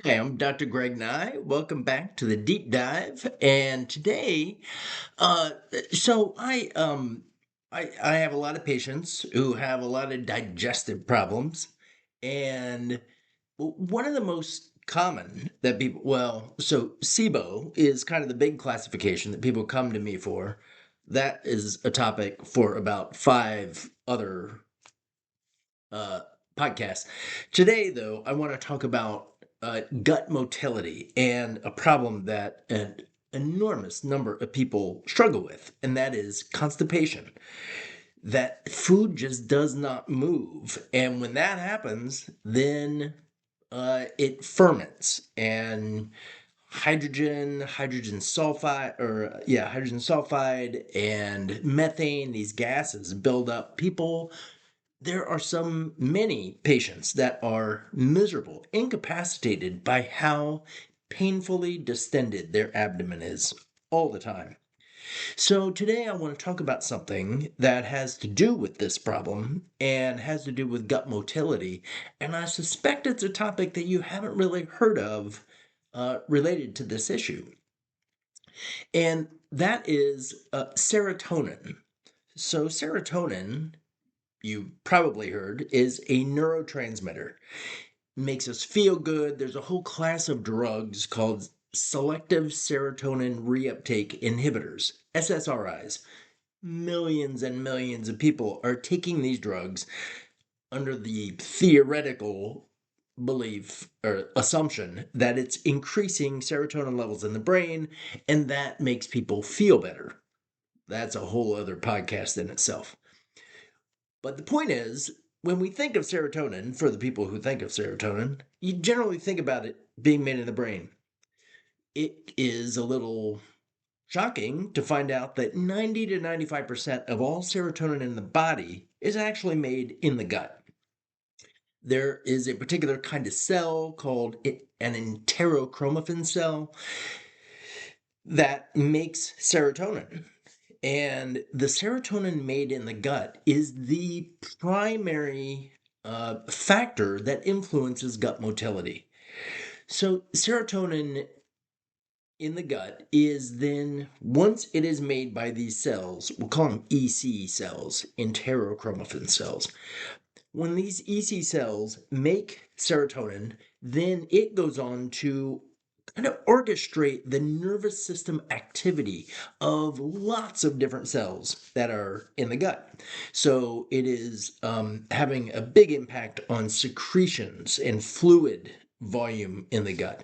Hey, I'm Dr. Greg Nye. Welcome back to the deep dive. And today, uh, so I have a lot of patients who have a lot of digestive problems, and one of the most common that people, so SIBO is kind of the big classification that people come to me for. That is a topic for about five other uh, podcast. Today, though, I want to talk about gut motility and a problem that an enormous number of people struggle with, and that is constipation. That food just does not move. And when that happens, then it ferments and hydrogen sulfide and methane, these gases build up. There are many patients that are miserable, incapacitated by how painfully distended their abdomen is all the time. So, today I want to talk about something that has to do with this problem and has to do with gut motility. And I suspect it's a topic that you haven't really heard of related to this issue. And that is serotonin. So, serotonin, you probably heard, is a neurotransmitter. Makes us feel good. There's a whole class of drugs called selective serotonin reuptake inhibitors, SSRIs. Millions and millions of people are taking these drugs under the theoretical belief or assumption that it's increasing serotonin levels in the brain and that makes people feel better. That's a whole other podcast in itself. But the point is, when we think of serotonin, for the people who think of serotonin, you generally think about it being made in the brain. It is a little shocking to find out that 90 to 95% of all serotonin in the body is actually made in the gut. There is a particular kind of cell called an enterochromaffin cell that makes serotonin. And the serotonin made in the gut is the primary factor that influences gut motility. So, serotonin in the gut is then, once it is made by these cells, we'll call them EC cells, enterochromaffin cells. When these EC cells make serotonin, then it goes on to kind of orchestrate the nervous system activity of lots of different cells that are in the gut. So it is having a big impact on secretions and fluid volume in the gut.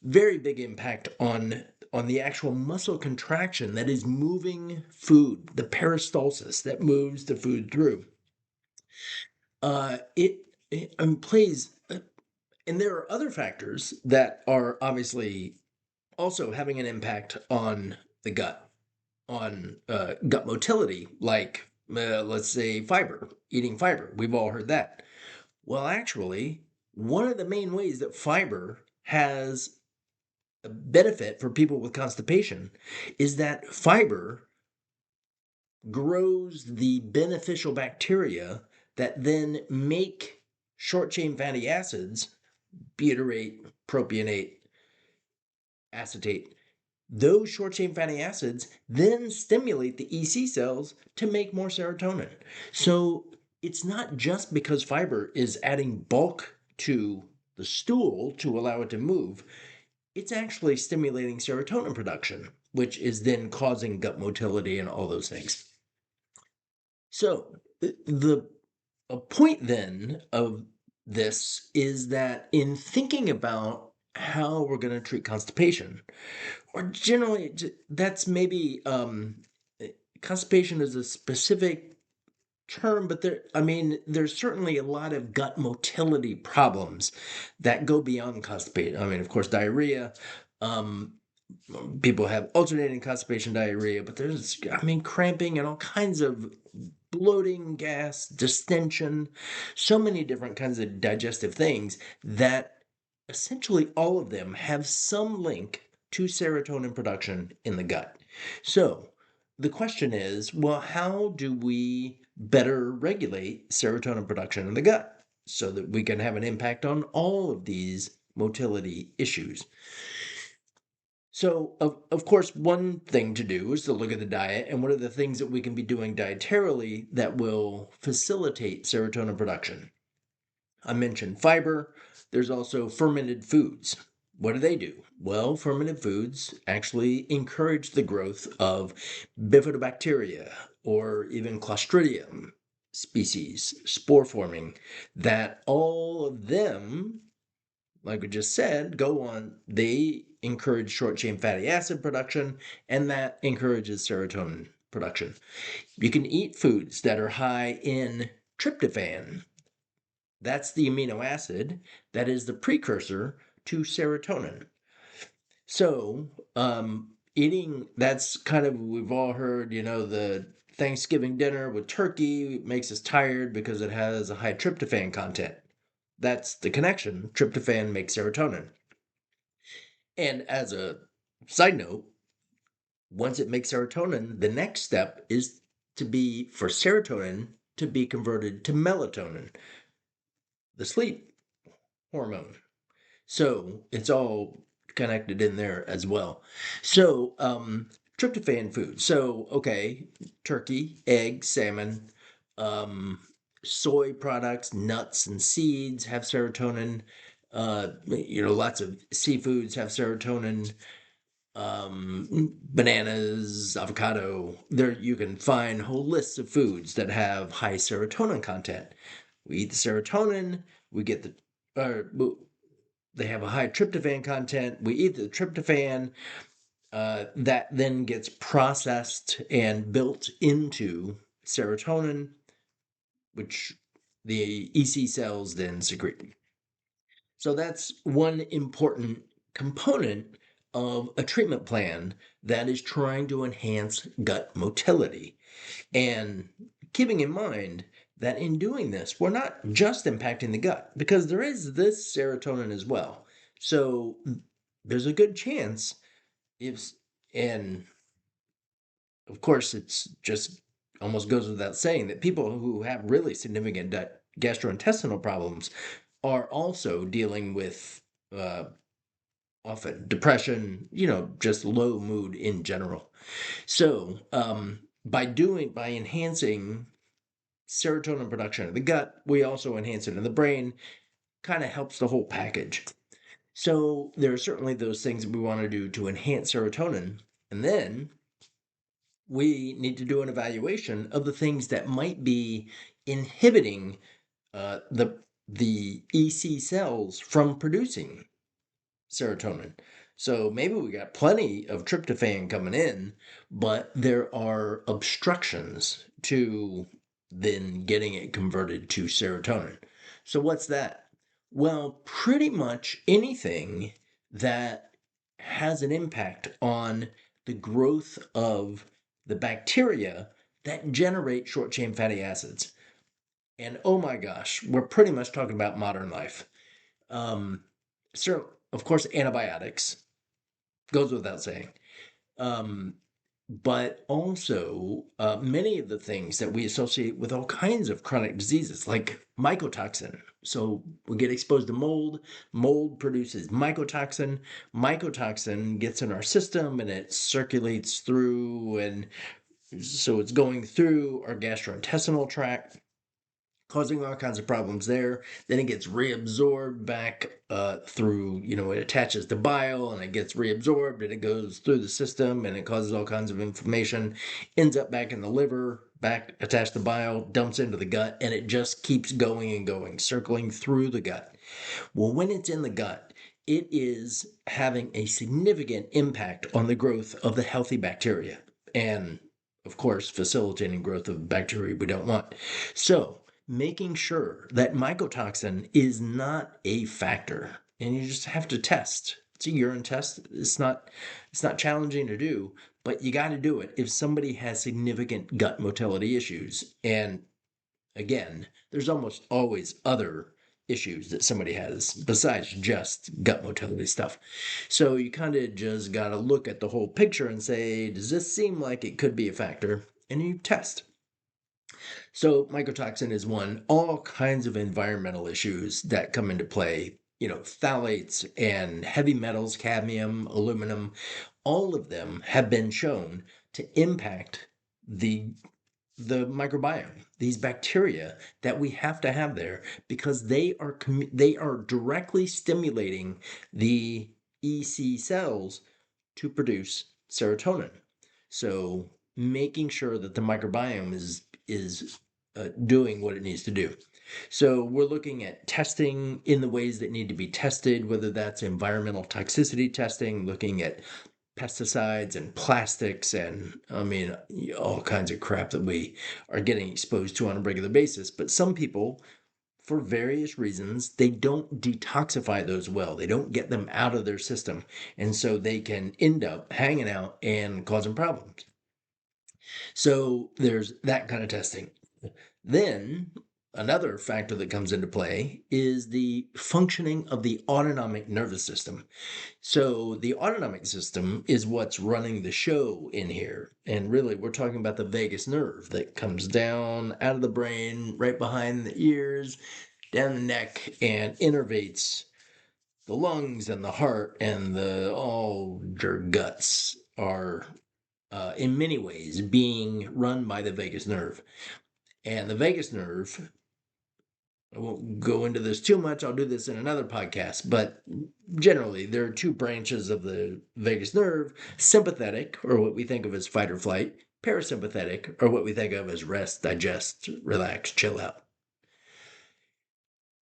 Very big impact on the actual muscle contraction that is moving food, the peristalsis that moves the food through. It plays, and there are other factors that are obviously also having an impact on the gut, on gut motility, like let's say fiber, eating fiber. We've all heard that. Well, actually, one of the main ways that fiber has a benefit for people with constipation is that fiber grows the beneficial bacteria that then make short chain fatty acids, butyrate, propionate, acetate. Those short chain fatty acids then stimulate the EC cells to make more serotonin. So it's not just because fiber is adding bulk to the stool to allow it to move, it's actually stimulating serotonin production, which is then causing gut motility and all those things. So the a point then of this is that in thinking about how we're going to treat constipation, or generally that's maybe constipation is a specific term, but there's certainly a lot of gut motility problems that go beyond constipation. I mean, of course, diarrhea. Um, People have alternating constipation, diarrhea, but there's, cramping and all kinds of bloating, gas, distension, so many different kinds of digestive things that essentially all of them have some link to serotonin production in the gut. So the question is, well, how do we better regulate serotonin production in the gut so that we can have an impact on all of these motility issues. So, of course, one thing to do is to look at the diet and what are the things that we can be doing dietarily that will facilitate serotonin production. I mentioned fiber. There's also fermented foods. What do they do? Well, fermented foods actually encourage the growth of bifidobacteria or even Clostridium species, spore forming, that all of them, like we just said, they encourage short chain fatty acid production, and that encourages serotonin production. You can eat foods that are high in tryptophan. That's the amino acid that is the precursor to serotonin. So, eating, that's kind of, we've all heard, the Thanksgiving dinner with turkey makes us tired because it has a high tryptophan content. That's the connection. Tryptophan makes serotonin. And as a side note, once it makes serotonin, the next step is for serotonin to be converted to melatonin, the sleep hormone. So it's all connected in there as well. So, tryptophan food. So, okay, turkey, egg, salmon, um, soy products, nuts and seeds have serotonin. Lots of seafoods have serotonin. Bananas, avocado. There you can find whole lists of foods that have high serotonin content. We eat the serotonin, we get they have a high tryptophan content. We eat the tryptophan, that then gets processed and built into serotonin, which the EC cells then secrete. So that's one important component of a treatment plan that is trying to enhance gut motility. And keeping in mind that in doing this, we're not just impacting the gut, because there is this serotonin as well. So there's a good chance if, and of course, it's just almost goes without saying that people who have really significant gastrointestinal problems are also dealing with uh, often depression, just low mood in general. So, by enhancing serotonin production in the gut, we also enhance it in the brain, kind of helps the whole package. So, there are certainly those things that we want to do to enhance serotonin. And then we need to do an evaluation of the things that might be inhibiting the EC cells from producing serotonin. So maybe we got plenty of tryptophan coming in, but there are obstructions to then getting it converted to serotonin. So what's that? Well, pretty much anything that has an impact on the growth of the bacteria that generate short chain fatty acids. And oh my gosh, we're pretty much talking about modern life. Um, so, of course, antibiotics goes without saying. Um, but also, many of the things that we associate with all kinds of chronic diseases, like mycotoxin. So we get exposed to mold. Mold produces mycotoxin. Mycotoxin gets in our system and it circulates through, and so it's going through our gastrointestinal tract, causing all kinds of problems there. Then it gets reabsorbed back through, it attaches to bile and it gets reabsorbed and it goes through the system and it causes all kinds of inflammation, ends up back in the liver, back attached to bile, dumps into the gut, and it just keeps going and going, circling through the gut. Well, when it's in the gut, it is having a significant impact on the growth of the healthy bacteria. And of course, facilitating growth of bacteria we don't want. So, making sure that mycotoxin is not a factor, and you just have to test. It's a urine test. It's not challenging to do, but you got to do it if somebody has significant gut motility issues. And again, there's almost always other issues that somebody has besides just gut motility stuff. So you kind of just got to look at the whole picture and say, does this seem like it could be a factor? And you test. So mycotoxin is one. All kinds of environmental issues that come into play phthalates and heavy metals, cadmium, aluminum, all of them have been shown to impact the the microbiome, these bacteria that we have to have there, because they are directly stimulating the EC cells to produce serotonin. So making sure that the microbiome is doing what it needs to do. So we're looking at testing in the ways that need to be tested, whether that's environmental toxicity testing, looking at pesticides and plastics and all kinds of crap that we are getting exposed to on a regular basis. But some people, for various reasons, they don't detoxify those well. They don't get them out of their system. And so they can end up hanging out and causing problems. So there's that kind of testing. Then another factor that comes into play is the functioning of the autonomic nervous system. So the autonomic system is what's running the show in here. And really, we're talking about the vagus nerve that comes down out of the brain, right behind the ears, down the neck, and innervates the lungs and the heart, and all your guts are in many ways being run by the vagus nerve. And the vagus nerve, I won't go into this too much. I'll do this in another podcast. But generally, there are two branches of the vagus nerve: sympathetic, or what we think of as fight or flight; parasympathetic, or what we think of as rest, digest, relax, chill out.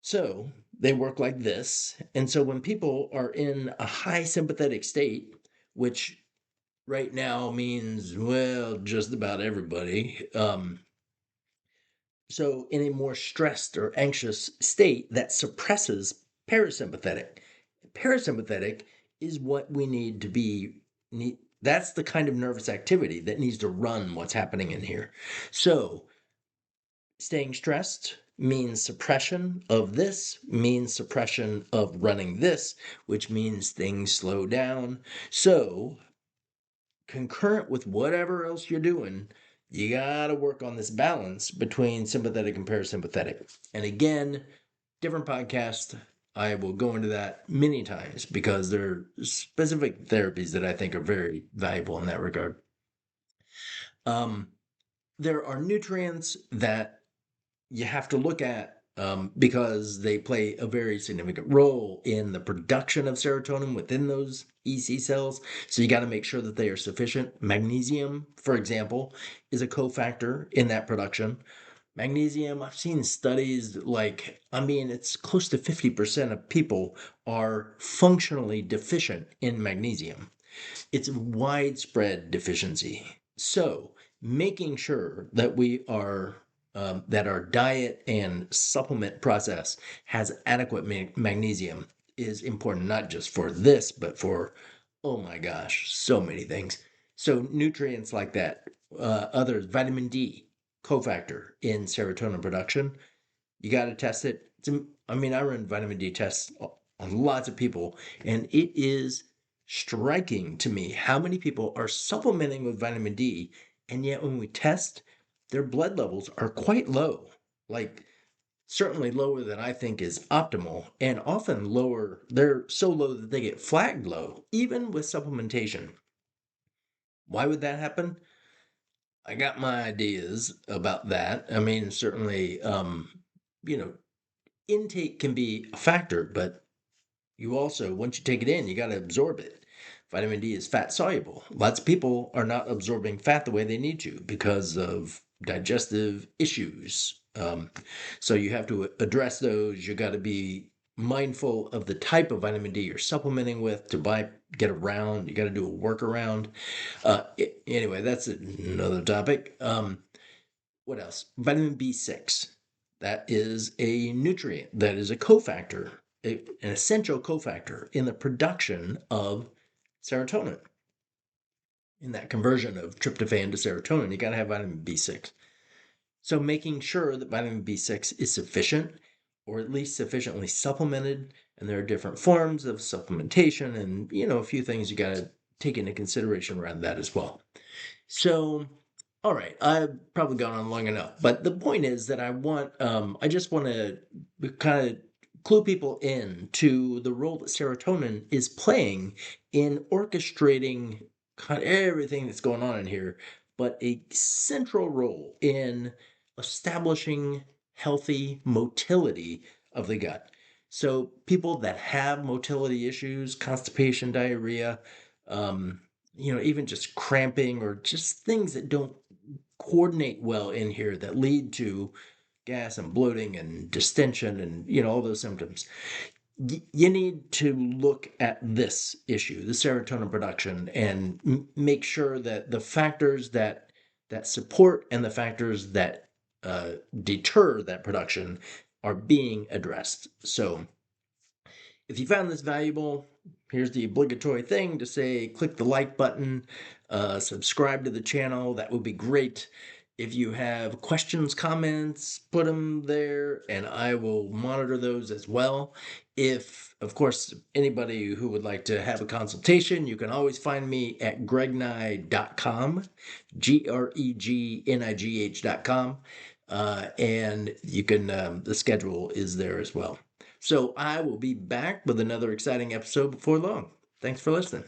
So they work like this. And so when people are in a high sympathetic state, which right now means, well, just about everybody, so in a more stressed or anxious state, that suppresses parasympathetic. Parasympathetic is what we need to be. That's the kind of nervous activity that needs to run what's happening in here. So staying stressed means suppression of this, means suppression of running this, which means things slow down. So concurrent with whatever else you're doing, you got to work on this balance between sympathetic and parasympathetic. And again, different podcast. I will go into that many times because there are specific therapies that I think are very valuable in that regard. There are nutrients that you have to look at because they play a very significant role in the production of serotonin within those EC cells. So you got to make sure that they are sufficient. Magnesium, for example, is a cofactor in that production. Magnesium, I've seen studies it's close to 50% of people are functionally deficient in magnesium. It's a widespread deficiency. So making sure that we are that our diet and supplement process has adequate magnesium is important, not just for this, but for, oh my gosh, so many things. So nutrients like that, others, vitamin D, cofactor in serotonin production. You got to test it. I run vitamin D tests on lots of people, and it is striking to me how many people are supplementing with vitamin D, and yet when we test, their blood levels are quite low. Like, certainly lower than I think is optimal, and often lower. They're so low that they get flagged low, even with supplementation. Why would that happen? I got my ideas about that. Certainly, intake can be a factor, but you also, once you take it in, you got to absorb it. Vitamin D is fat soluble. Lots of people are not absorbing fat the way they need to because of digestive issues. So you have to address those. You got to be mindful of the type of vitamin D you're supplementing with to get around. You got to do a workaround. Anyway, that's another topic. What else? Vitamin B6. That is a nutrient that is a cofactor, an essential cofactor in the production of serotonin. In that conversion of tryptophan to serotonin, you got to have vitamin B6. So making sure that vitamin B6 is sufficient, or at least sufficiently supplemented, and there are different forms of supplementation, and a few things you got to take into consideration around that as well. So, all right, I've probably gone on long enough, but the point is that I just want to kind of clue people in to the role that serotonin is playing in orchestrating kind of everything that's going on in here, but a central role in establishing healthy motility of the gut. So people that have motility issues, constipation, diarrhea, um, even just cramping or just things that don't coordinate well in here that lead to gas and bloating and distension and all those symptoms. You need to look at this issue, the serotonin production, and make sure that the factors that support and the factors that deter that production are being addressed. So if you found this valuable, here's the obligatory thing to say click the like button, subscribe to the channel. That would be great. If you have questions, comments, put them there and I will monitor those as well. If, of course, anybody who would like to have a consultation, you can always find me at gregnigh.com, GREGNIGH.com, and you can, the schedule is there as well. So I will be back with another exciting episode before long. Thanks for listening.